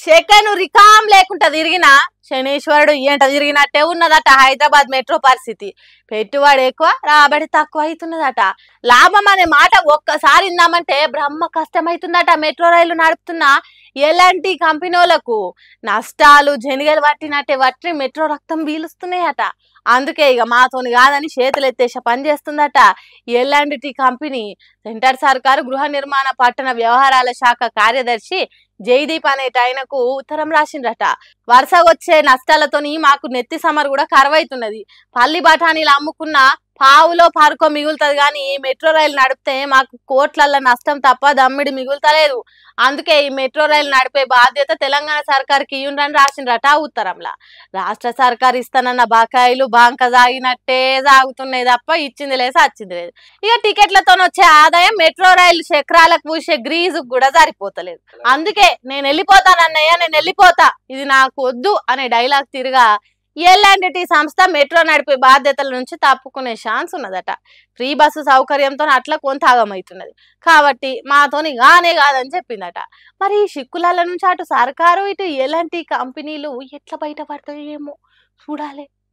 Second రికాం లేకుండా తిరిగిన శనీశ్వరుడు ఏంట తిరిగినట్టే ఉన్నదట హైదరాబాద్ మెట్రో పరిస్థితి. పెట్టుబడి ఎక్కువ, రాబడి తక్కువ అవుతున్నదట. లాభం అనే మాట ఒక్కసారి ఇందామంటే బ్రహ్మ కష్టమవుతుందట. మెట్రో రైలు నడుపుతున్న ఎలాంటి కంపెనీలకు నష్టాలు జనిగలు పట్టినట్టే పట్టి మెట్రో రక్తం పీలుస్తున్నాయట. అందుకే ఇక మాతోని కాదని చేతులు ఎత్తేసే పని చేస్తుందట ఎల్ఎండ్టీ కంపెనీ. సెంటర్ సర్కారు గృహ నిర్మాణ పట్టణ వ్యవహారాల శాఖ కార్యదర్శి జైదీప్ అనేట ఆయనకు ఉత్తరం రాసిండ్రట. వరుసగా వచ్చే నష్టాలతోని మాకు నెత్తి సమరు కూడా కరువైతున్నది. పల్లి బఠానీలు అమ్ముకున్న పావులో పారుకో మిగులుతుంది కానీ ఈ మెట్రో రైలు నడిపితే మాకు కోట్లల్ల నష్టం తప్ప దమ్మిడి మిగులుతలేదు. అందుకే ఈ మెట్రో రైలు నడిపే బాధ్యత తెలంగాణ సర్కార్కి ఇయ్యుండ్రని రాసిండ్రట ఉత్తరంలా. రాష్ట్ర సర్కారు ఇస్తానన్న బకాయిలు బాంక సాగినట్టే సాగుతున్నాయి తప్ప ఇచ్చింది లేదు సచ్చింది లేదు. ఇక టికెట్లతో వచ్చే ఆదాయం మెట్రో రైలు చక్రాలకు పూసే గ్రీజుకు కూడా సరిపోతలేదు. అందుకే నేను వెళ్ళిపోతానన్నయ్య, నేను వెళ్ళిపోతా, ఇది నాకు వద్దు అనే డైలాగ్ తిరిగా ఎల్ఎండ్టీ సంస్థ మెట్రో నడిపే బాధ్యతల నుంచి తప్పుకునే ఛాన్స్ ఉన్నదట. ఫ్రీ బస్సు సౌకర్యంతో అట్లా కొంత ఆగమవుతున్నది కాబట్టి మాతోని గానే కాదని చెప్పిందట. మరి ఈ చిక్కుల నుంచి అటు సర్కారు ఇటు ఎల్ఎండ్టీ కంపెనీలు ఎట్లా బయటపడతాయో ఏమో చూడాలి.